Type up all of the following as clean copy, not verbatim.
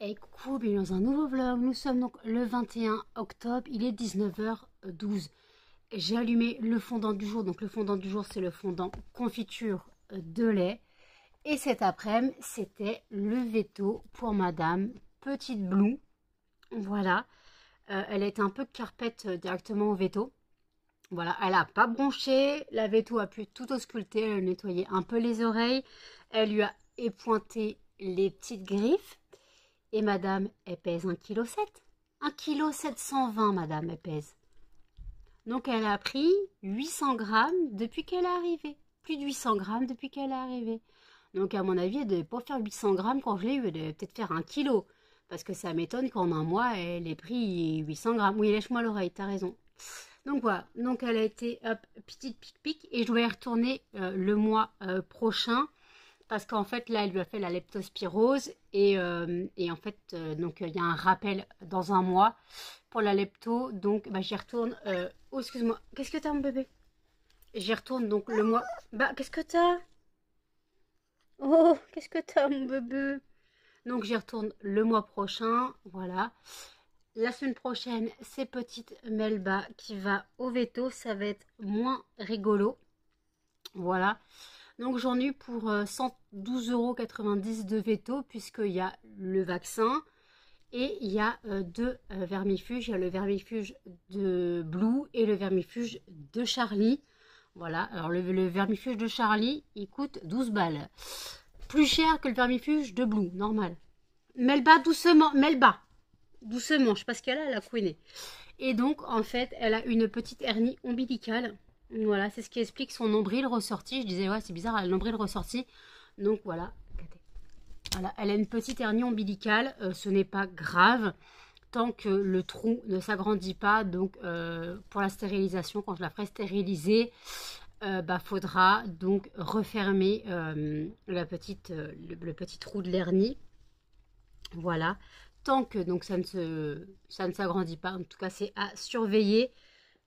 Et coucou, bienvenue dans un nouveau vlog. Nous sommes donc le 21 octobre, il est 19h12. J'ai allumé le fondant du jour. Donc le fondant du jour, c'est le fondant confiture de lait. Et cet après-midi, c'était le veto pour Madame Petite Blue. Voilà. Elle était un peu carpette directement au veto. Voilà, elle n'a pas bronché. La veto a pu tout ausculter. Elle a nettoyé un peu les oreilles. Elle lui a épointé les petites griffes. Et madame, elle pèse 1,7 kg. 1,720 kg, madame, elle pèse. Donc, elle a pris 800 grammes depuis qu'elle est arrivée. Plus de 800 grammes depuis qu'elle est arrivée. Donc, à mon avis, elle ne devait pas faire 800 grammes quand je l'ai eu. Elle devait peut-être faire 1 kg. Parce que ça m'étonne qu'en un mois, elle ait pris 800 grammes. Oui, lèche-moi l'oreille, t'as raison. Donc, voilà. Donc, elle a été, hop, petite pic-pic. Et je vais y retourner le mois prochain. Parce qu'en fait, là, elle lui a fait la leptospirose. Et en fait, donc, il y a un rappel dans un mois pour la lepto. Donc, bah, j'y retourne. Oh, excuse-moi. Qu'est-ce que t'as, mon bébé? J'y retourne donc le mois. Bah, qu'est-ce que t'as? Oh, qu'est-ce que t'as, mon bébé? Donc, j'y retourne le mois prochain. Voilà. La semaine prochaine, c'est petite Melba qui va au veto. Ça va être moins rigolo. Voilà. Donc j'en ai eu pour 112,90 € de veto puisqu'il y a le vaccin et il y a deux vermifuges. Il y a le vermifuge de Blue et le vermifuge de Charlie. Voilà, alors le vermifuge de Charlie, il coûte 12 balles. Plus cher que le vermifuge de Blue, normal. Melba, doucement, Melba. Doucement, je sais pas ce qu'elle a, elle a couiné. Et donc, en fait, elle a une petite hernie ombilicale. Voilà, c'est ce qui explique son nombril ressorti. Je disais, ouais, c'est bizarre, elle a le nombril ressorti. Donc, voilà. Voilà, elle a une petite hernie ombilicale. Ce n'est pas grave tant que le trou ne s'agrandit pas. Donc, pour la stérilisation, quand je la ferai stériliser, bah, faudra donc refermer le petit trou de l'hernie. Voilà. Tant que donc ça ne s'agrandit pas. En tout cas, c'est à surveiller.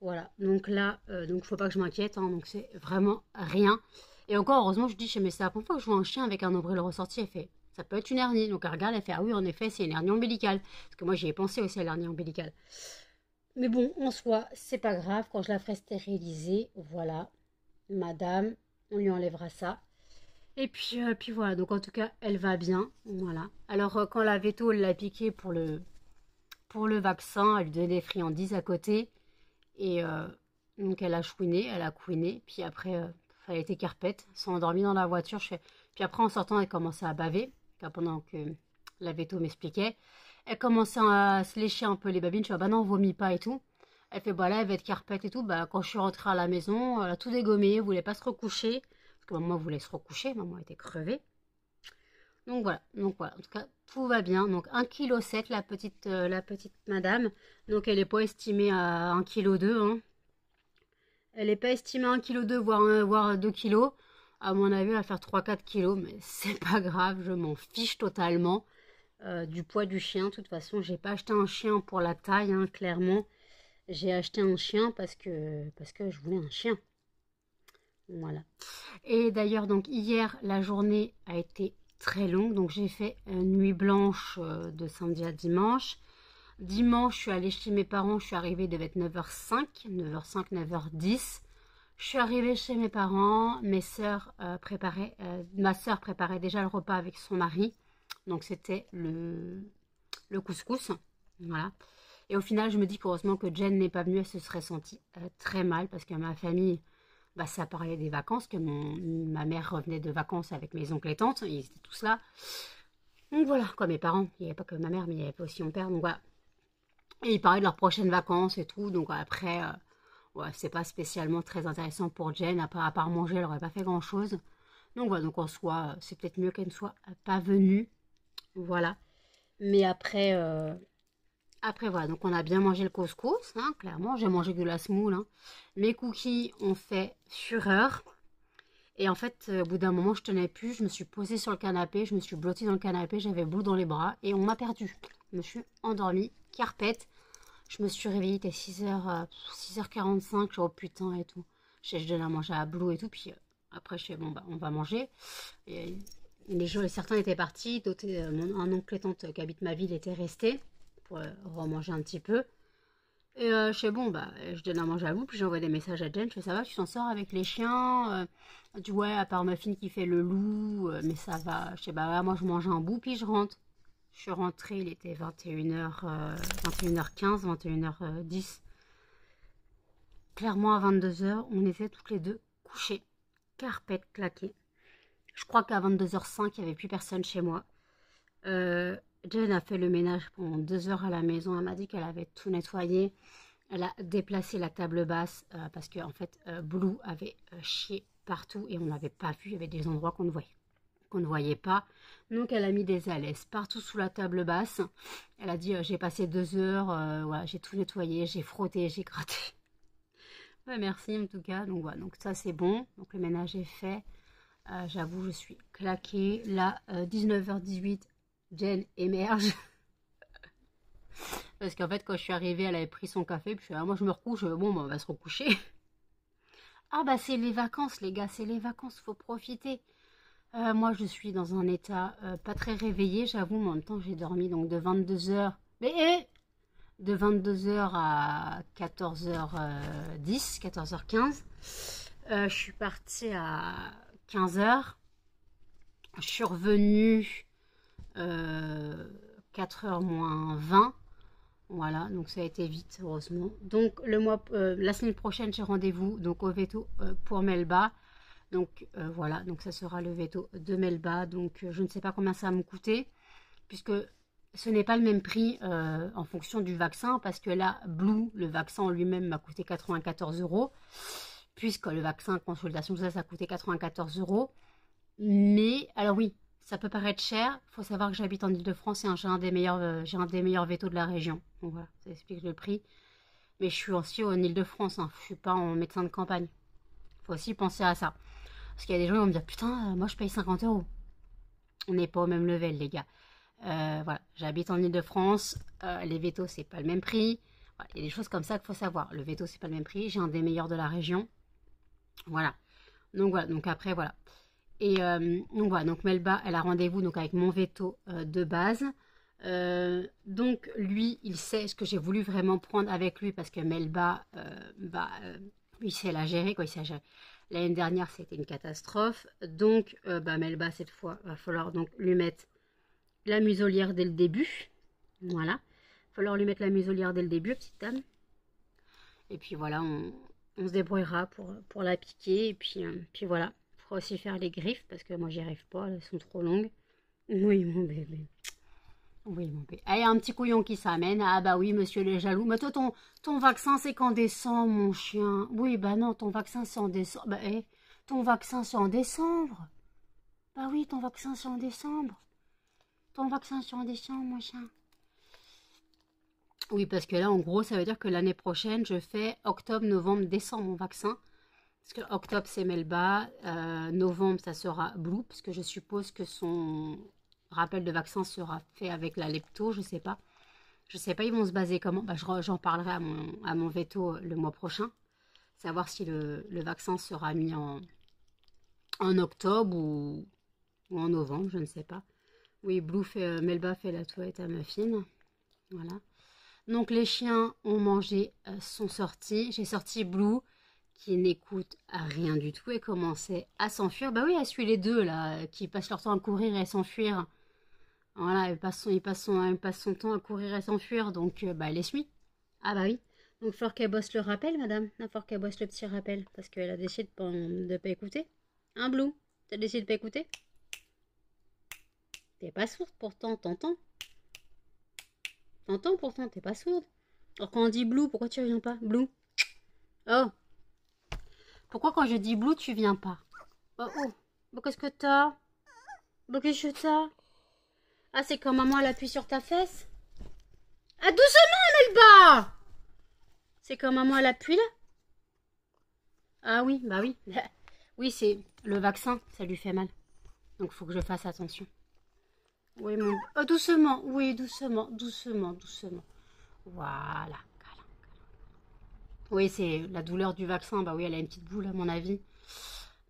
Voilà, donc là, donc faut pas que je m'inquiète, hein, donc c'est vraiment rien. Et encore, heureusement, je dis, mais c'est la première fois que je vois un chien avec un nombril ressorti, elle fait, ça peut être une hernie. Donc elle regarde, elle fait, ah oui, en effet, c'est une hernie ombilicale. Parce que moi, j'y ai pensé aussi à l'hernie ombilicale. Mais bon, en soi, c'est pas grave, quand je la ferai stériliser, voilà, madame, on lui enlèvera ça. Et puis voilà, donc en tout cas, elle va bien, voilà. Alors, quand la veto l'a piqué pour le vaccin, elle lui donnait des friandises à côté. Et donc elle a chouiné, elle a couiné. Puis après, elle était carpette, s'est endormie dans la voiture. Puis après, en sortant, elle commençait à baver. Pendant que la veto m'expliquait. Elle commençait à se lécher un peu les babines. Je dis, ah bah non, vomit pas et tout. Elle fait, bah là, elle va être carpette et tout. Bah, quand je suis rentrée à la maison, elle a tout dégommé, elle voulait pas se recoucher. Parce que maman voulait se recoucher, maman était crevée. Donc voilà, en tout cas, tout va bien. Donc 1,7 kg la petite madame. Donc elle n'est pas estimée à 1,2 kg. Hein. Elle n'est pas estimée à 1,2 kg, voire 2 kg. À mon avis, elle va faire 3-4 kg, mais c'est pas grave, je m'en fiche totalement du poids du chien. De toute façon, j'ai pas acheté un chien pour la taille, hein, clairement. J'ai acheté un chien parce que je voulais un chien. Voilà. Et d'ailleurs, donc hier, la journée a été très longue. Donc j'ai fait une nuit blanche de samedi à dimanche. Dimanche, je suis allée chez mes parents. Je suis arrivée, il devait être 9h05, 9h05, 9h10. Je suis arrivée chez mes parents. Ma soeur préparait déjà le repas avec son mari. Donc c'était le couscous. Voilà. Et au final, je me dis qu'heureusement que Jen n'est pas venue. Elle se serait sentie très mal parce que ma famille... Bah, ça parlait des vacances, que ma mère revenait de vacances avec mes oncles et tantes, ils étaient tous là. Donc voilà, quoi, mes parents, il n'y avait pas que ma mère, mais il y avait aussi mon père, donc voilà. Et ils parlaient de leurs prochaines vacances et tout, donc après, ouais, c'est pas spécialement très intéressant pour Jen, à part manger, elle n'aurait pas fait grand-chose. Donc voilà, donc en soi, c'est peut-être mieux qu'elle ne soit pas venue, voilà. Mais après, voilà, donc on a bien mangé le couscous, hein, clairement. J'ai mangé de la semoule. Hein. Mes cookies ont fait fureur. Et en fait, au bout d'un moment, je tenais plus. Je me suis posée sur le canapé. Je me suis blottie dans le canapé. J'avais Blue dans les bras. Et on m'a perdu. Je me suis endormie. Carpette. Je me suis réveillée. Il était 6h45. Je suis oh putain et tout. Je donne à manger à Blue et tout. Puis après, je fais bon, bah, on va manger. Et Les jours, certains étaient partis, d'autres, un oncle et tante qui habitent ma ville étaient restés pour remanger un petit peu. Et je fais bon, bah, je donne à manger à vous, puis j'envoie des messages à Jen, je fais ça va, tu t'en sors avec les chiens elle dit ouais, à part ma fille qui fait le loup, mais ça va. Je sais bah ouais, moi je mange un bout, puis je rentre. Je suis rentrée, il était 21h, 21h15, 21h10. Clairement à 22h, on était toutes les deux couchées, carpette claquée. Je crois qu'à 22h05, il n'y avait plus personne chez moi. Jen a fait le ménage pendant 2 heures à la maison. Elle m'a dit qu'elle avait tout nettoyé. Elle a déplacé la table basse parce que en fait, Blue avait chié partout et on n'avait pas vu. Il y avait des endroits qu'on ne voyait pas. Donc elle a mis des alaises partout sous la table basse. Elle a dit j'ai passé 2 heures, voilà, j'ai tout nettoyé, j'ai frotté, j'ai gratté. Ouais, merci en tout cas. Donc voilà, donc ça c'est bon. Donc le ménage est fait. J'avoue, je suis claquée. Là, 19h18, Jen émerge. Parce qu'en fait, quand je suis arrivée, elle avait pris son café. Puis moi, je me recouche. Bon, bah, on va se recoucher. Ah, bah, c'est les vacances, les gars. C'est les vacances. Faut profiter. Moi, je suis dans un état pas très réveillé, j'avoue. Mais en même temps, j'ai dormi donc de 22h. Mais de 22h à 14h10, 14h15. Je suis partie à 15h. Je suis revenue 4h moins 20. Voilà, donc ça a été vite, heureusement. Donc la semaine prochaine, j'ai rendez-vous donc au veto pour Melba. Donc voilà, donc ça sera le veto de Melba. Donc je ne sais pas combien ça va me coûter, puisque ce n'est pas le même prix en fonction du vaccin, parce que là, Blue, le vaccin en lui-même m'a coûté 94 €, puisque le vaccin consultation, ça a coûté 94 €. Mais, alors oui, ça peut paraître cher. Il faut savoir que j'habite en Ile-de-France et j'ai un des meilleurs vétos de la région. Donc voilà, ça explique le prix. Mais je suis aussi en Ile-de-France, hein. Je ne suis pas en médecin de campagne. Il faut aussi penser à ça. Parce qu'il y a des gens qui vont me dire, putain, moi je paye 50 €. On n'est pas au même level, les gars. Voilà, j'habite en Ile-de-France. Les vétos, c'est pas le même prix. Voilà, il y a des choses comme ça qu'il faut savoir. Le veto, c'est pas le même prix. J'ai un des meilleurs de la région. Voilà. Donc après, voilà. Et donc voilà, donc Melba, elle a rendez-vous donc avec mon veto de base. Donc lui, il sait ce que j'ai voulu vraiment prendre avec lui parce que Melba, il sait la gérer, quoi. Il sait gérer. L'année dernière, c'était une catastrophe. Donc Melba, cette fois, va falloir donc lui mettre la muselière dès le début. Voilà. Il va falloir lui mettre la muselière dès le début, petite dame. Et puis voilà, on se débrouillera pour la piquer. Et puis voilà. Aussi faire les griffes parce que moi j'y arrive pas, elles sont trop longues. Oui mon bébé. Oui mon bébé. Il y a un petit couillon qui s'amène. Ah bah oui monsieur le jaloux. Mais toi ton vaccin c'est qu'en décembre mon chien. Oui bah non ton vaccin c'est en décembre. Bah ton vaccin c'est en décembre. Bah oui ton vaccin c'est en décembre. Ton vaccin c'est en décembre mon chien. Oui parce que là en gros ça veut dire que l'année prochaine je fais octobre, novembre, décembre mon vaccin. Parce que octobre c'est Melba, novembre ça sera Blue, parce que je suppose que son rappel de vaccin sera fait avec la lepto, je sais pas. Je sais pas, ils vont se baser comment. Bah, j'en parlerai à mon veto le mois prochain. Savoir si le vaccin sera mis en octobre ou en novembre, je ne sais pas. Oui, Melba fait la toilette à Muffin. Voilà. Donc les chiens ont mangé, sont sortis. J'ai sorti Blue, qui n'écoute à rien du tout et commençait à s'enfuir. Bah oui, elle suit les deux là, qui passent leur temps à courir et à s'enfuir. Voilà, elle passe son temps à courir et à s'enfuir, donc elle les suit. Ah bah oui. Donc il faut qu'elle bosse le rappel, madame. Il faut qu'elle bosse le petit rappel, parce qu'elle a décidé de pas écouter. Hein, Blue? T'as décidé de pas écouter? T'es pas sourde pourtant, t'entends? T'entends pourtant, t'es pas sourde. Alors quand on dit Blue, pourquoi tu reviens pas? Blue? Oh! Pourquoi quand je dis Blue, tu viens pas? Oh, oh. Bah, qu'est-ce que t'as? Bah, qu'est-ce que t'as? Ah, c'est quand maman elle appuie sur ta fesse? Ah, doucement, Melba! C'est quand maman elle appuie là? Ah oui, bah oui. Oui, c'est le vaccin, ça lui fait mal. Donc, faut que je fasse attention. Oui, mon... Oh, doucement, oui, doucement, doucement, doucement. Voilà. Oui, c'est la douleur du vaccin. Bah oui, elle a une petite boule à mon avis.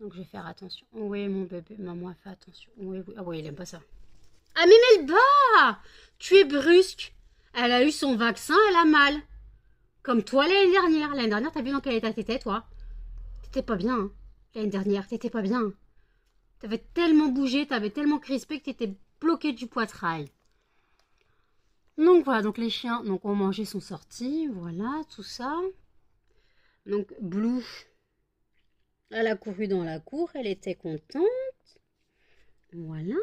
Donc je vais faire attention. Oui, mon bébé, maman, fais attention. Oui, oui. Ah oui, il aime pas ça. Ah mais Melba, tu es brusque. Elle a eu son vaccin, elle a mal. Comme toi l'année dernière. L'année dernière, t'as vu dans quel état t'étais, toi? T'étais pas bien, hein. L'année dernière, t'étais pas bien. T'avais tellement bougé, t'avais tellement crispé que t'étais bloqué du poitrail. Donc voilà, donc les chiens donc, ont mangé, sont sortis. Voilà, tout ça. Donc Blue, elle a couru dans la cour, elle était contente. Voilà.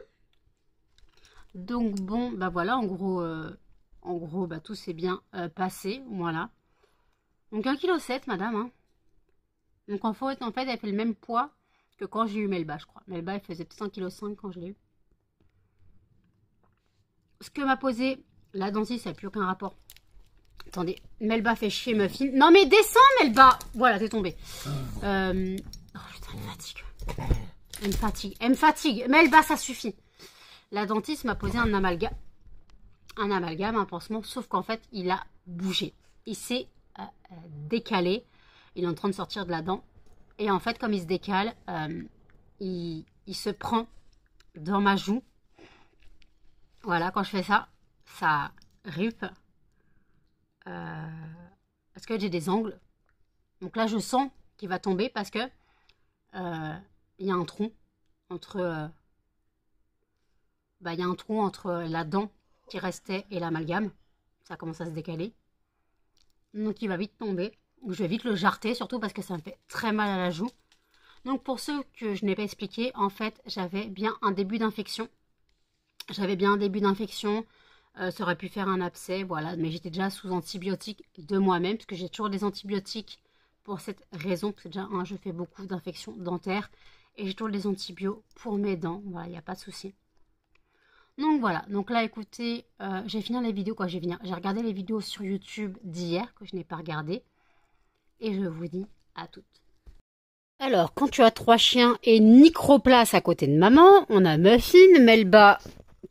Donc bon, bah voilà, en gros, bah, tout s'est bien passé. Voilà. Donc 1,7 kg, madame. Hein. Donc en fait, elle fait le même poids que quand j'ai eu Melba, je crois. Melba, elle faisait peut-être 1,5 kg quand je l'ai eu. Ce que m'a posé la dentiste, ça n'a plus aucun rapport. Attendez, Melba fait chier Muffin. Non mais descends, Melba. Voilà, t'es tombée. Oh putain, elle me fatigue. Elle me fatigue. Elle me fatigue. Melba, ça suffit. La dentiste m'a posé un amalgame. Un pansement, sauf qu'en fait, il a bougé. Il s'est décalé. Il est en train de sortir de la dent. Et en fait, comme il se décale, il se prend dans ma joue. Voilà, quand je fais ça, ça rip. Parce que j'ai des angles. Donc là, je sens qu'il va tomber parce que il y a un trou entre... il y a un trou entre la dent qui restait et l'amalgame. Ça commence à se décaler. Donc il va vite tomber. Je vais vite le jarter, surtout parce que ça me fait très mal à la joue. Donc pour ceux que je n'ai pas expliqué, en fait, j'avais bien un début d'infection. Ça aurait pu faire un abcès, voilà. Mais j'étais déjà sous antibiotiques de moi-même, parce que j'ai toujours des antibiotiques pour cette raison. Parce que déjà, je fais beaucoup d'infections dentaires. Et j'ai toujours des antibiotiques pour mes dents. Voilà, il n'y a pas de souci. Donc voilà, donc là écoutez, j'ai fini les vidéos, j'ai regardé les vidéos sur YouTube d'hier, que je n'ai pas regardé. Et je vous dis à toutes. Alors, quand tu as 3 chiens et Microplace à côté de maman, on a Muffin, Melba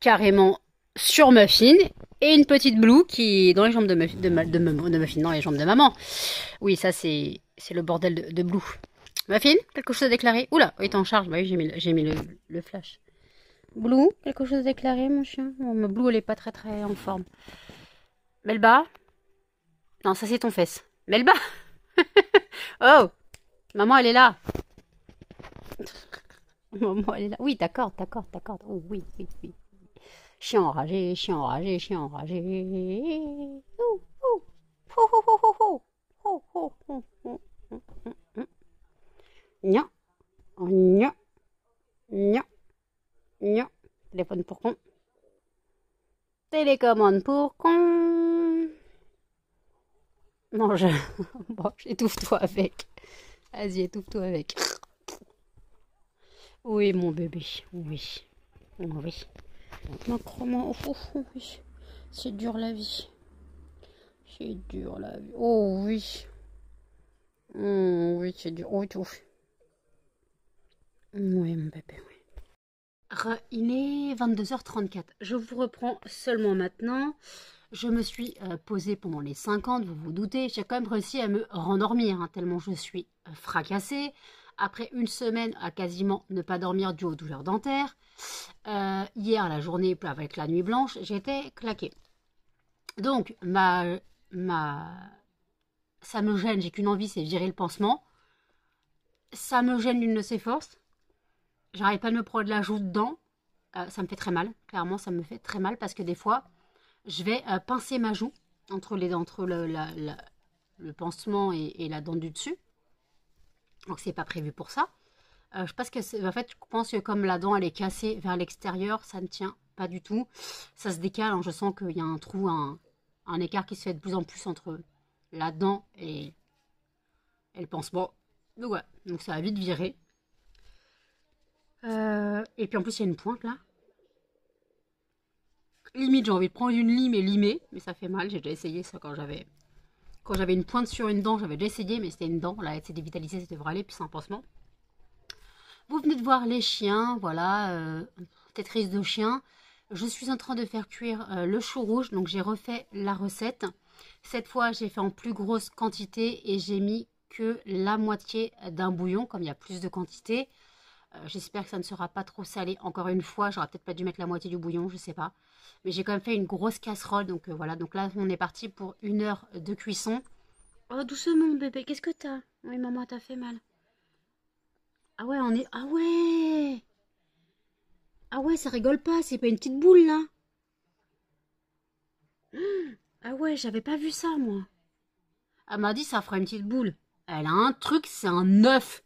carrément sur Muffin, et une petite Blue qui est dans les jambes de Muffin, dans les jambes de maman. Oui, ça c'est le bordel de Blue. Muffin, quelque chose à déclarer? Oula, il est en charge, bah oui, j'ai mis le flash. Blue, quelque chose à déclarer, mon chien? Oh, ma Blue, elle est pas très en forme. Melba? Non, ça c'est ton fesse. Melba? Oh! Maman, elle est là. Maman, elle est là. Oui, d'accord. Oh, oui. Chien enragé. Nya. Téléphone pour con. Télécommande pour con. Non, bon, étouffe-toi avec. Vas-y, étouffe-toi avec. Oui, mon bébé. Oui. Comment... oui. C'est dur la vie. Oh oui. Oui, c'est dur. Oui, tout. Oui, mon bébé, oui. Il est 22h34. Je vous reprends seulement maintenant. Je me suis posée pendant les 50, vous vous doutez. J'ai quand même réussi à me rendormir, hein, tellement je suis fracassée. Après une semaine à quasiment ne pas dormir dû aux douleurs dentaires. Hier, la journée avec la nuit blanche, j'étais claquée. Donc, ça me gêne, j'ai qu'une envie, c'est virer le pansement. Ça me gêne d'une de ses forces. J'arrive pas à me prendre la joue dedans. Ça me fait très mal, clairement, ça me fait très mal parce que des fois, je vais pincer ma joue entre le pansement et la dent du dessus. Donc, c'est pas prévu pour ça. Je pense que en fait, je pense que comme la dent elle est cassée vers l'extérieur, ça ne tient pas du tout. Ça se décale, hein, je sens qu'il y a un trou, un écart qui se fait de plus en plus entre la dent et le pansement. Donc ouais, donc ça va vite virer. Et puis en plus il y a une pointe là. Limite j'ai envie de prendre une lime et limer, mais ça fait mal. J'ai déjà essayé ça quand j'avais une pointe sur une dent, j'avais déjà essayé, mais c'était une dent. Là, elle s'est dévitalisée, ça devrait aller, puis c'est un pansement. Vous venez de voir les chiens, voilà, Tetris de chiens. Je suis en train de faire cuire le chou rouge, donc j'ai refait la recette. Cette fois, j'ai fait en plus grosse quantité et j'ai mis que la moitié d'un bouillon, comme il y a plus de quantité. J'espère que ça ne sera pas trop salé. Encore une fois, j'aurais peut-être pas dû mettre la moitié du bouillon, je sais pas. Mais j'ai quand même fait une grosse casserole, donc voilà. Donc là, on est parti pour 1 heure de cuisson. Oh, doucement, bébé, qu'est-ce que t'as? Oui, maman, t'as fait mal. Ah ouais, on est... Ah ouais! Ah ouais, ça rigole pas, c'est pas une petite boule, là. Ah ouais, j'avais pas vu ça, moi. Elle m'a dit, ça fera une petite boule. Elle a un truc, c'est un œuf.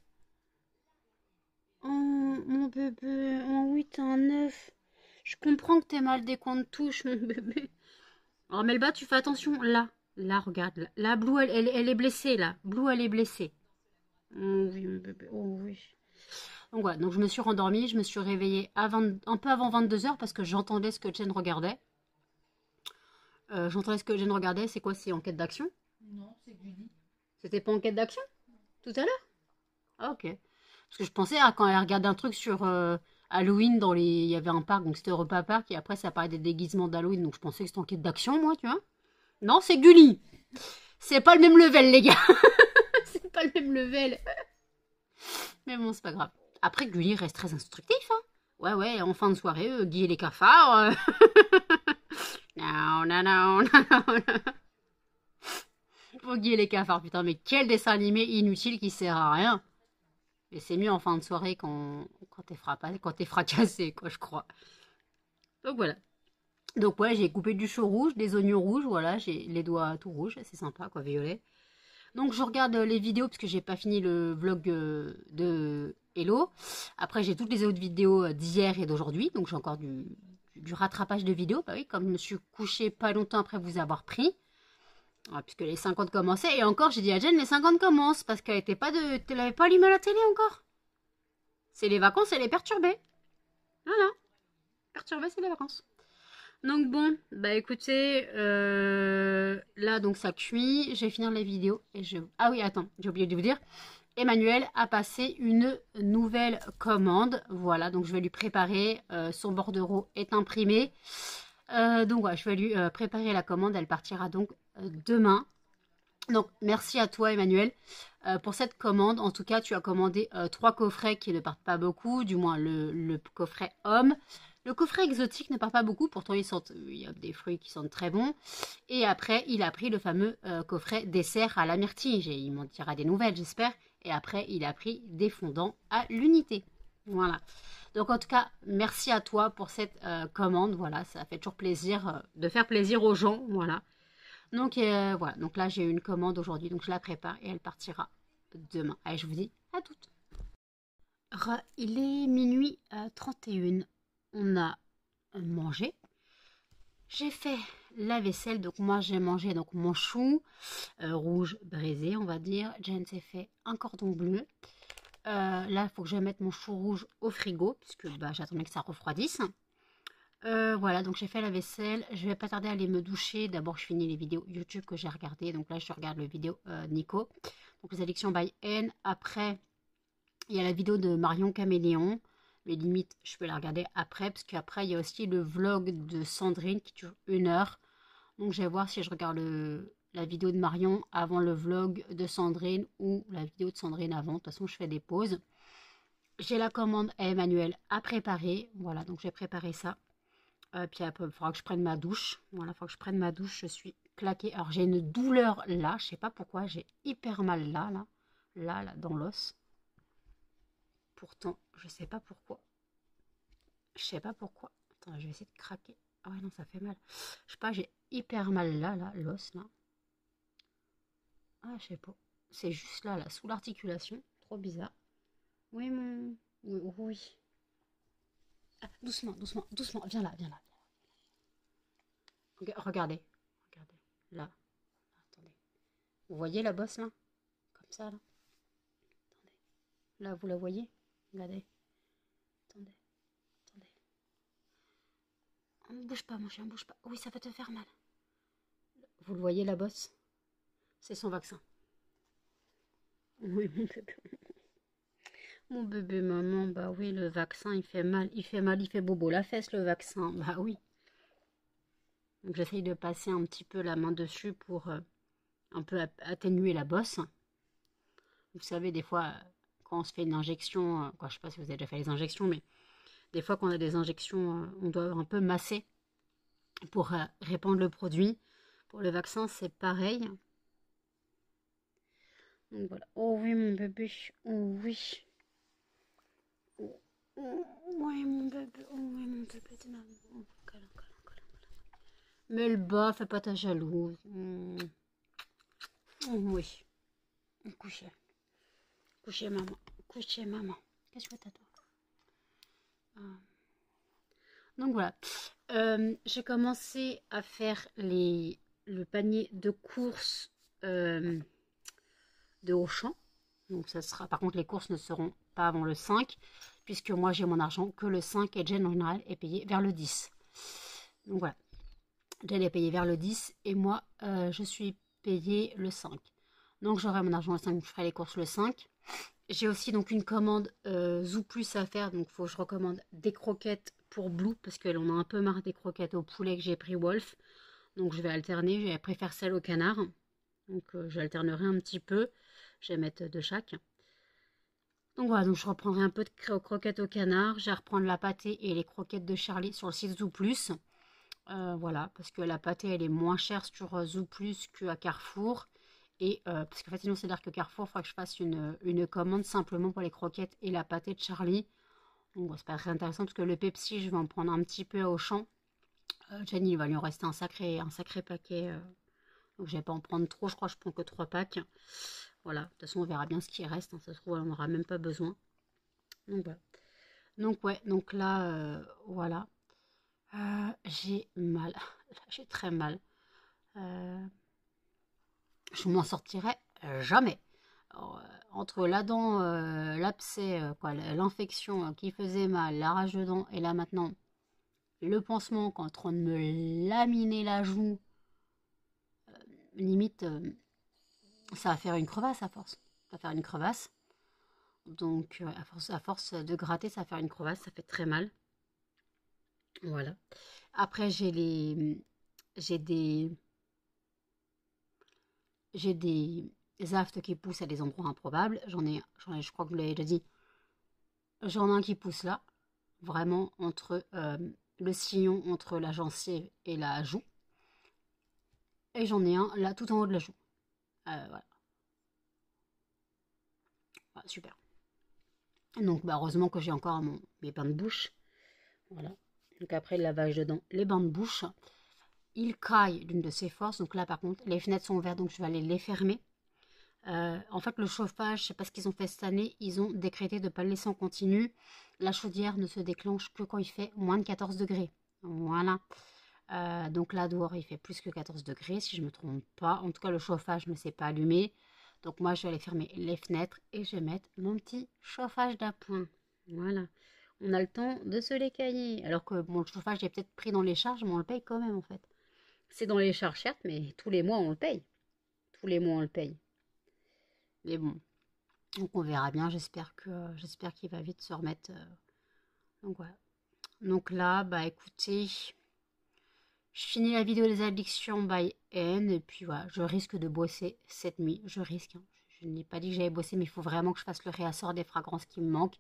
Oh, mon bébé. Oh oui, t'as un œuf. Je comprends que t'es mal dès qu'on te touche, mon bébé. Oh, Melba, tu fais attention. Là, là, regarde. Là, Blue, elle est blessée, là. Blue, elle est blessée. Oh oui, mon bébé. Oh oui. Donc voilà, donc je me suis rendormie. Je me suis réveillée un peu avant 22 h parce que j'entendais ce que Jen regardait. J'entendais ce que Jen regardait. C'est quoi? C'est Enquête d'action? Non, c'est Gulli. C'était pas Enquête d'action? Tout à l'heure? Ah, ok. Parce que je pensais quand elle regardait un truc sur Halloween, il y avait un parc, donc c'était Europa Park, et après ça parlait des déguisements d'Halloween, donc je pensais que c'était Enquête d'action, moi, tu vois. Non, c'est Gulli. C'est pas le même level, les gars. C'est pas le même level. Mais bon, c'est pas grave. Après, Gulli reste très instructif, hein. Ouais, ouais, en fin de soirée, Guy et les cafards. Non, non, non, non, non. Faut Guy et les cafards, putain, mais quel dessin animé inutile qui sert à rien. Et c'est mieux en fin de soirée quand t'es fracassé, quoi, je crois. Donc voilà. Donc ouais, j'ai coupé du chou rouge, des oignons rouges, voilà, j'ai les doigts tout rouges, c'est sympa, quoi, violet. Donc je regarde les vidéos parce que j'ai pas fini le vlog de Hello. Après, j'ai toutes les autres vidéos d'hier et d'aujourd'hui, donc j'ai encore du rattrapage de vidéos. Bah oui, comme je me suis couchée pas longtemps après vous avoir pris. Puisque les 50 commençaient. Et encore, j'ai dit à Jen, les 50 commencent. Parce qu'elle n'avait pas allumé la télé encore. C'est les vacances, elle est perturbée. Voilà. Perturbée, c'est les vacances. Donc bon, bah écoutez, là donc ça cuit. Je vais finir la vidéo. Ah oui, attends, j'ai oublié de vous dire. Emmanuel a passé une nouvelle commande. Voilà, donc je vais lui préparer. Son bordereau est imprimé. Donc voilà, je vais lui préparer la commande. Elle partira donc demain. Donc merci à toi Emmanuel pour cette commande. En tout cas, tu as commandé 3 coffrets qui ne partent pas beaucoup, du moins le coffret homme. Le coffret exotique ne part pas beaucoup, pourtant il y a des fruits qui sentent très bons. Et après, il a pris le fameux coffret dessert à la myrtille. Il m'en dira des nouvelles, j'espère. Et après, il a pris des fondants à l'unité. Voilà. Donc en tout cas, merci à toi pour cette commande. Voilà, ça fait toujours plaisir de faire plaisir aux gens. Voilà. Donc voilà, donc là j'ai eu une commande aujourd'hui, donc je la prépare et elle partira demain. Allez, je vous dis à toutes. Il est minuit 31. On a mangé. J'ai fait la vaisselle, donc moi j'ai mangé donc mon chou rouge braisé, on va dire. Jen s'est fait un cordon bleu. Là, il faut que je mette mon chou rouge au frigo, puisque bah, j'attendais que ça refroidisse. Voilà, donc j'ai fait la vaisselle. Je vais pas tarder à aller me doucher. D'abord, je finis les vidéos YouTube que j'ai regardées. Donc là, je regarde le vidéo Nico. Donc les addictions by N. Après, il y a la vidéo de Marion Caméléon. Mais limite, je peux la regarder après. Parce qu'après, il y a aussi le vlog de Sandrine qui dure 1 heure. Donc je vais voir si je regarde la vidéo de Marion avant le vlog de Sandrine ou la vidéo de Sandrine avant. De toute façon, je fais des pauses. J'ai la commande à Emmanuel à préparer. Voilà, donc j'ai préparé ça. Puis après, il faudra que je prenne ma douche. Voilà, il faudra que je prenne ma douche. Je suis claquée. Alors, j'ai une douleur là. Je sais pas pourquoi. J'ai hyper mal là, dans l'os. Pourtant, je sais pas pourquoi. Je sais pas pourquoi. Attends, je vais essayer de craquer. Ah ouais, non, ça fait mal. Je sais pas, j'ai hyper mal là, l'os, là. Ah, je sais pas. C'est juste là, sous l'articulation. Trop bizarre. Oui, mon... Oui, oui. Ah, doucement, doucement, doucement. Viens là, viens là. Regardez. Regardez. Là. Attendez. Vous voyez la bosse là? Comme ça là. Attendez. Là, vous la voyez? Regardez. Attendez. Attendez. Oh, bouge pas, mon chien, bouge pas. Oui, ça va te faire mal. Vous le voyez la bosse? C'est son vaccin. Oui, mon bébé. Mon bébé, maman, bah oui, le vaccin, il fait mal. Il fait mal, il fait bobo la fesse, le vaccin. Bah oui. Donc j'essaye de passer un petit peu la main dessus pour un peu atténuer la bosse. Vous savez, des fois, quand on se fait une injection, quoi, je sais pas si vous avez déjà fait les injections, mais des fois, quand on a des injections, on doit un peu masser pour répandre le produit. Pour le vaccin, c'est pareil. Donc voilà. Oh oui, mon bébé. Oh oui. Oh, oh, oui, mon bébé. Oh oui, mon bébé de maman. Oh, câlin, câlin, câlin. Mais le bas, fais pas ta jalouse. Oh, oui. Couchez. Couchez, maman. Couchez, maman. Qu'est-ce que tu as, toi? Donc voilà. J'ai commencé à faire le panier de courses de Auchan. Donc ça sera, par contre, les courses ne seront pas avant le 5, puisque moi j'ai mon argent que le 5 et Jen en général est payé vers le 10. Donc voilà. Jen est payée vers le 10 et moi je suis payée le 5. Donc j'aurai mon argent le 5, je ferai les courses le 5. J'ai aussi donc une commande Zoo Plus à faire, donc il faut que je recommande des croquettes pour Blue, parce qu'elle en a un peu marre des croquettes au poulet que j'ai pris Wolf. Donc je vais alterner, je préfère celle au canard. Donc j'alternerai un petit peu, je vais mettre de chaque. Donc voilà, donc je reprendrai un peu de croquettes au canard, je vais reprendre la pâtée et les croquettes de Charlie sur le site Zoo Plus. Voilà, parce que la pâtée elle est moins chère sur Zoo Plus qu'à Carrefour. Et parce que en fait, sinon, c'est-à-dire que Carrefour, il faudra que je fasse une commande simplement pour les croquettes et la pâtée de Charlie. Donc, bon, c'est pas très intéressant parce que le Pepsi, je vais en prendre un petit peu à Auchan. Jenny, il va lui en rester un sacré paquet. Donc, je vais pas en prendre trop. Je crois que je prends que 3 packs. Voilà, de toute façon, on verra bien ce qui reste. Hein. Ça se trouve, on n'aura même pas besoin. Donc, voilà. Donc, ouais, donc là, voilà. J'ai mal. J'ai très mal. Je m'en sortirai jamais. Alors, entre la dent, l'abcès, l'infection qui faisait mal, la rage de dents, et là maintenant, le pansement qui est en train de me laminer la joue, limite, ça va faire une crevasse à force. Ça va faire une crevasse. Donc, à force de gratter, ça va faire une crevasse, ça fait très mal. Voilà. Après, j'ai des aftes qui poussent à des endroits improbables. Je crois que vous l'avez déjà dit. J'en ai un qui pousse là, vraiment entre le sillon, entre la gencive et la joue. Et j'en ai un là, tout en haut de la joue. Voilà. Voilà, super. Donc, bah, heureusement que j'ai encore mes bains de bouche. Voilà. Donc, après le lavage de dents, les bains de bouche. Il caille d'une de ses forces. Donc là, par contre, les fenêtres sont ouvertes, donc je vais aller les fermer. En fait, le chauffage, je ne sais pas ce qu'ils ont fait cette année, ils ont décrété de ne pas le laisser en continu. La chaudière ne se déclenche que quand il fait moins de 14 degrés. Voilà. Donc là, dehors, il fait plus que 14 degrés, si je ne me trompe pas. En tout cas, le chauffage ne s'est pas allumé. Donc moi, je vais aller fermer les fenêtres et je vais mettre mon petit chauffage d'appoint. Voilà. On a le temps de se les cailler. Alors que bon, le chauffage est peut-être pris dans les charges, mais on le paye quand même, en fait. C'est dans les charges, certes, mais tous les mois, on le paye. Tous les mois, on le paye. Mais bon, donc on verra bien. J'espère qu'il va vite se remettre. Donc voilà. Donc là, bah écoutez, je finis la vidéo des addictions by N. Et puis voilà, je risque de bosser cette nuit. Je risque. Hein. Je n'ai pas dit que j'allais bosser, mais il faut vraiment que je fasse le réassort des fragrances qui me manquent.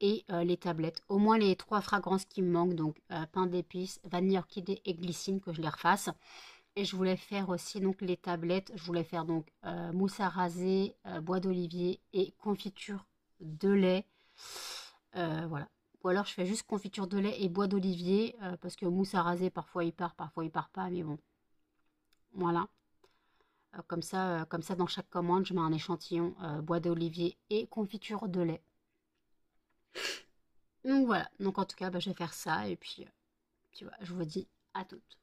Et les tablettes. Au moins les 3 fragrances qui me manquent. Donc pain d'épices, vanille orchidée et glycine, que je les refasse. Et je voulais faire aussi donc les tablettes. Je voulais faire donc mousse à raser, bois d'olivier et confiture de lait. Voilà. Ou alors je fais juste confiture de lait et bois d'olivier parce que mousse à raser parfois il part pas. Mais bon, voilà. Comme ça dans chaque commande je mets un échantillon bois d'olivier et confiture de lait. Donc voilà. Donc en tout cas bah, je vais faire ça et puis voilà, je vous dis à toutes.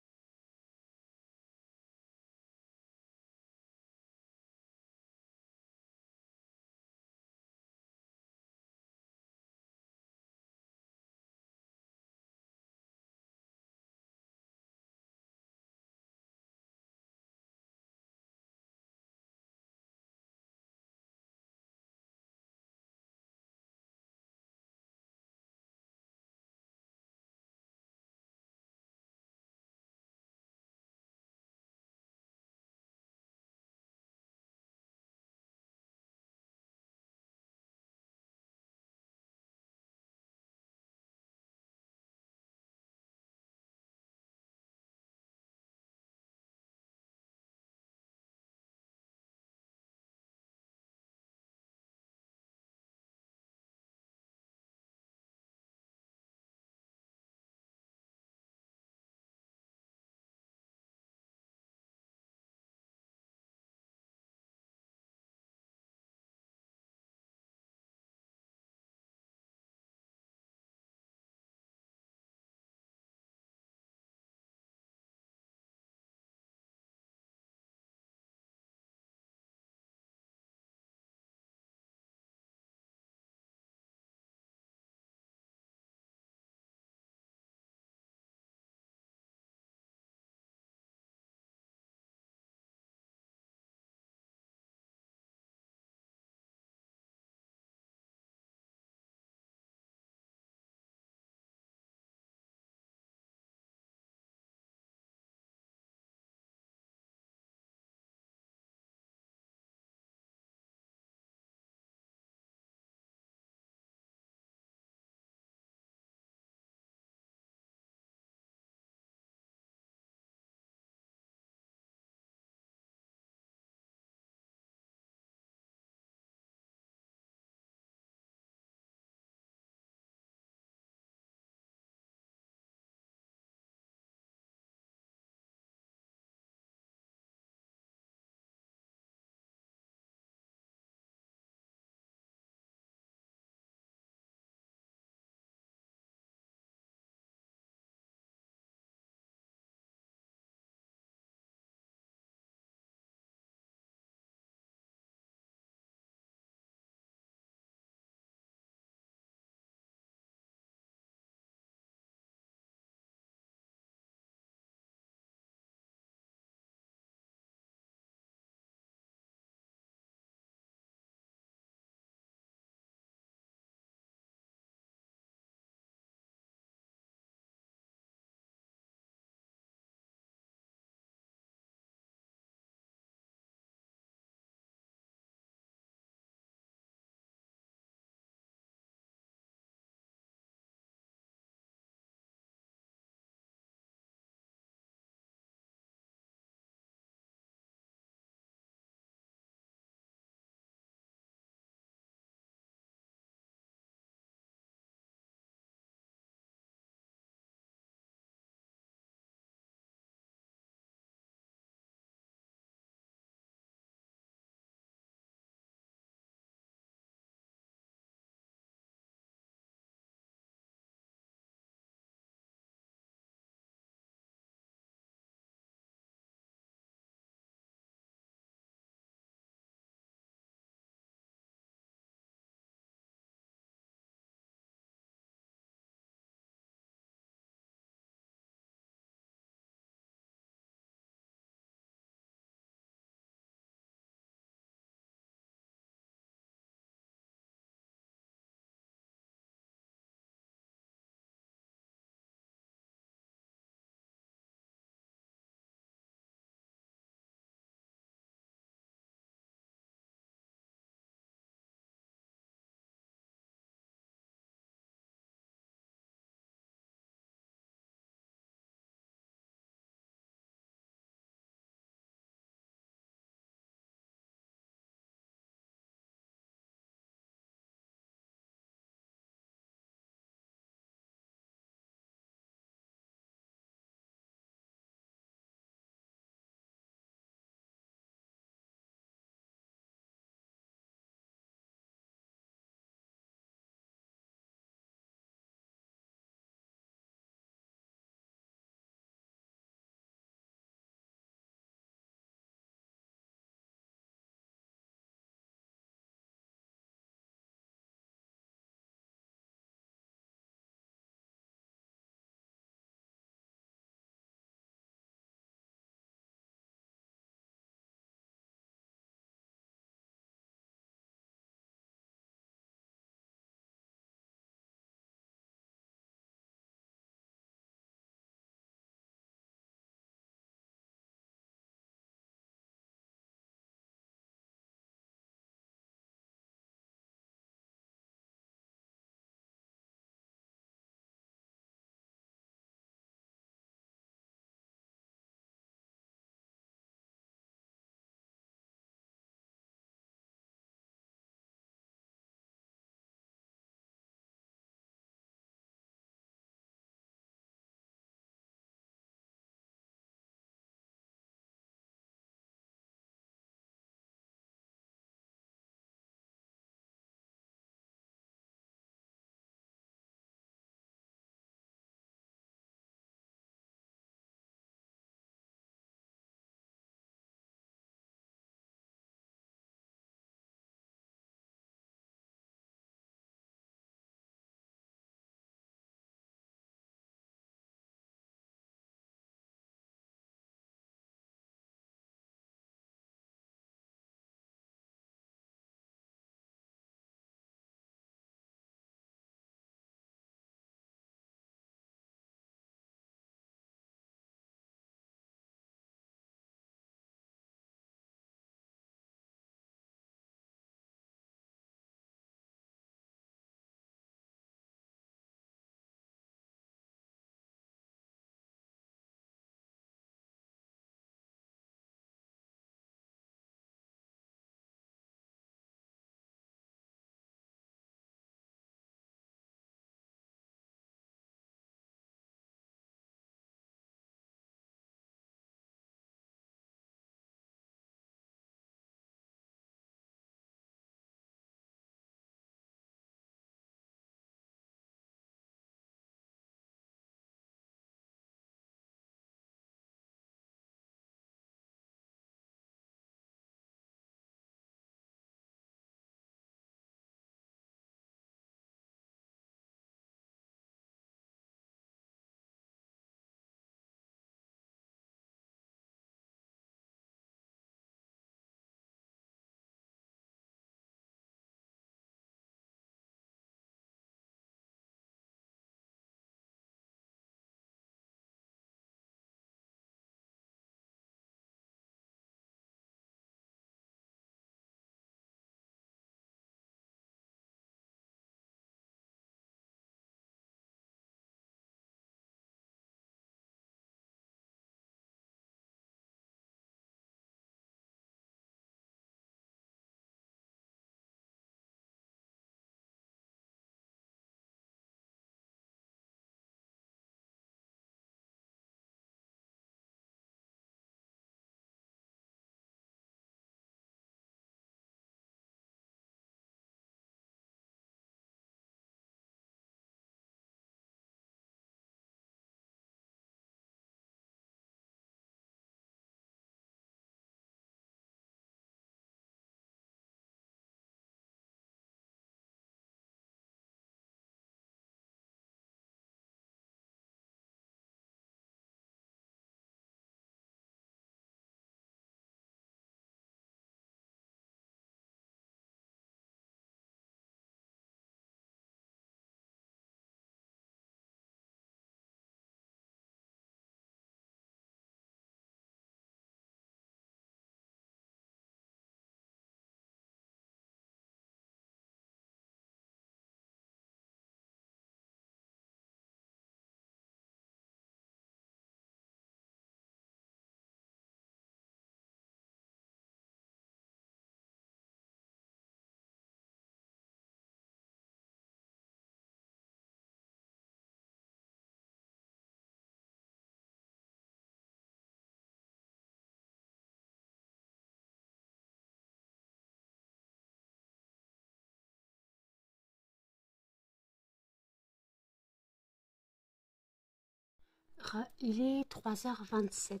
Il est 3h27.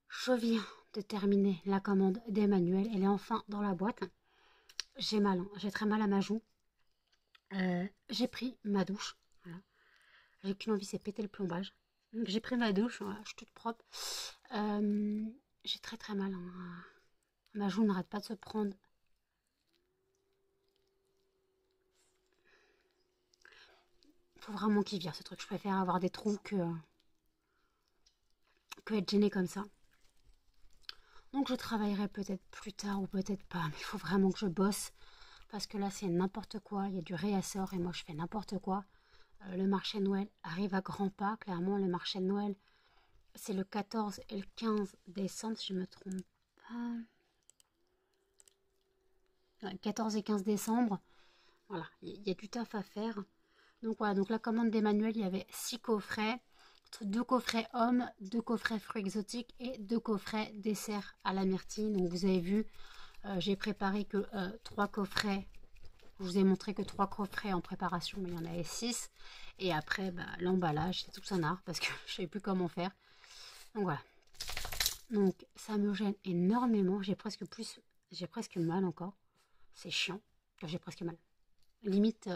Je viens de terminer la commande d'Emmanuel. Elle est enfin dans la boîte. J'ai mal, hein. J'ai très mal à ma joue. J'ai pris ma douche. Voilà. J'ai qu'une envie, c'est péter le plombage. J'ai pris ma douche, voilà, je suis toute propre. J'ai très très mal, hein. Ma joue n'arrête pas de se prendre. Faut vraiment qu'il vire ce truc. Je préfère avoir des trous que être gênée comme ça. Donc je travaillerai peut-être plus tard ou peut-être pas. Mais il faut vraiment que je bosse. Parce que là c'est n'importe quoi. Il y a du réassort et moi je fais n'importe quoi. Le marché de Noël arrive à grands pas. Clairement le marché de Noël c'est le 14 et le 15 décembre si je me trompe pas. Ouais, 14 et 15 décembre. Voilà, il y a du taf à faire. Donc voilà, donc la commande d'Emmanuel, il y avait 6 coffrets. 2 coffrets hommes, 2 coffrets fruits exotiques et 2 coffrets dessert à la myrtille. Donc vous avez vu, j'ai préparé que 3 coffrets. Je vous ai montré que 3 coffrets en préparation, mais il y en avait 6. Et après, bah, l'emballage, c'est tout un art parce que je ne savais plus comment faire. Donc voilà. Donc ça me gêne énormément. J'ai presque mal encore. C'est chiant. J'ai presque mal. Limite,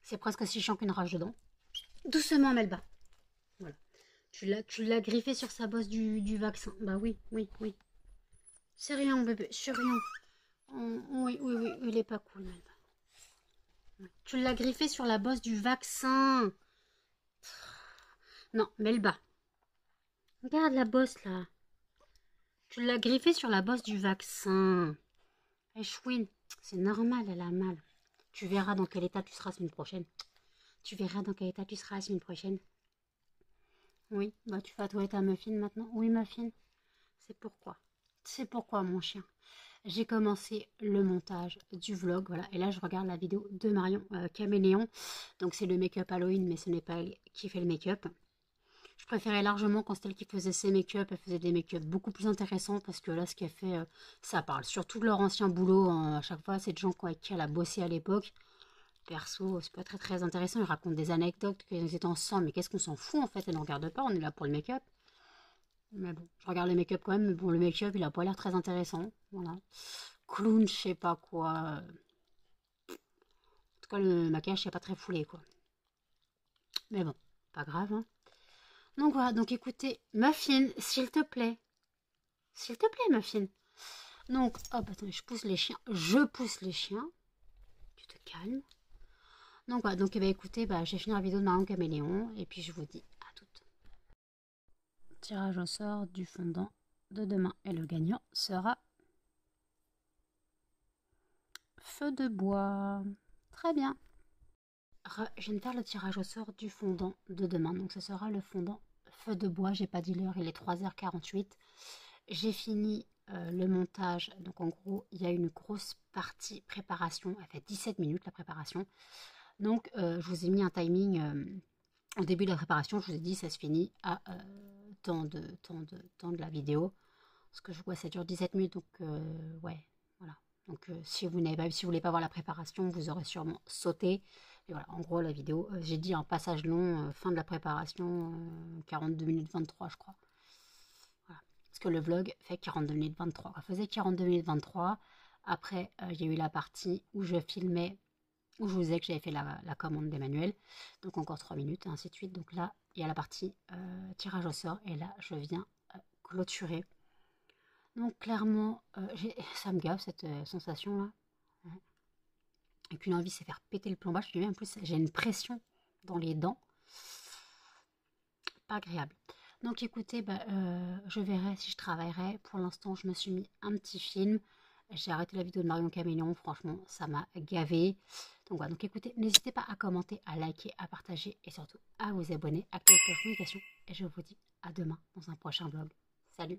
c'est presque aussi chiant qu'une rage dedans. Doucement, Melba. Voilà. Tu l'as griffé sur sa bosse du vaccin. Bah oui, oui, oui. C'est rien, bébé, c'est rien. Oui, oui, oui, il est pas cool, Melba. Tu l'as griffé sur la bosse du vaccin. Non, Melba. Regarde la bosse, là. Tu l'as griffé sur la bosse du vaccin. Et chouine, c'est normal, elle a mal. Tu verras dans quel état tu seras la semaine prochaine. Tu verras dans quel état tu seras la semaine prochaine. Oui, bah tu vas toilette à Muffin maintenant. Oui, Muffin. C'est pourquoi. C'est pourquoi, mon chien. J'ai commencé le montage du vlog, voilà. Et là, je regarde la vidéo de Marion Caméléon. Donc, c'est le make-up Halloween, mais ce n'est pas elle qui fait le make-up. Je préférais largement quand c'était elle qui faisait ses make-up. Elle faisait des make-up beaucoup plus intéressants parce que là, ce qu'elle fait, ça parle. Surtout de leur ancien boulot, hein. À chaque fois, c'est de gens avec qui elle a bossé à l'époque. Perso, c'est pas très très intéressant. Ils racontent des anecdotes qu'ils étaient ensemble, mais qu'est-ce qu'on s'en fout en fait? Elle ne regarde pas, on est là pour le make-up. Mais bon, je regarde le make-up quand même, mais bon, le make-up il a pas l'air très intéressant. Voilà. Clown, je sais pas quoi. En tout cas, le maquillage c'est pas très foulé quoi. Mais bon, pas grave. Hein. Donc voilà, donc écoutez, Muffin, s'il te plaît. S'il te plaît, Muffin. Donc, hop, attends, je pousse les chiens. Je pousse les chiens. Tu te calmes. Donc voilà, donc eh bien, écoutez, bah, j'ai fini la vidéo de Marion Caméléon. Et puis je vous dis à toutes. Tirage au sort du fondant de demain. Et le gagnant sera Feu de bois. Très bien. Je viens de faire le tirage au sort du fondant de demain. Donc ce sera le fondant Feu de bois. J'ai pas dit l'heure, il est 3h48. J'ai fini le montage. Donc en gros, il y a une grosse partie préparation. Elle fait 17 minutes la préparation. Donc je vous ai mis un timing au début de la préparation. Je vous ai dit ça se finit à temps de la vidéo. Parce que je vois ça dure 17 minutes. Donc ouais, voilà. Donc si vous voulez pas voir la préparation, vous aurez sûrement sauté. Et voilà, en gros la vidéo, j'ai dit un passage long, fin de la préparation, 42 minutes 23 je crois. Voilà. Parce que le vlog fait 42 minutes 23. On faisait 42 minutes 23. Après, il y a eu la partie où je filmais, où je vous disais que j'avais fait la commande d'Emmanuel. Donc encore 3 minutes, et ainsi de suite. Donc là, il y a la partie tirage au sort. Et là, je viens clôturer. Donc clairement, ça me gave cette sensation-là. Et qu'une envie, c'est faire péter le plombage. En plus, j'ai une pression dans les dents. Pas agréable. Donc écoutez, bah, je verrai si je travaillerai. Pour l'instant, je me suis mis un petit film. J'ai arrêté la vidéo de Marion Caméléon. Franchement, ça m'a gavé. Donc voilà, donc écoutez, n'hésitez pas à commenter, à liker, à partager et surtout à vous abonner, à activer les notifications. Et je vous dis à demain dans un prochain vlog. Salut!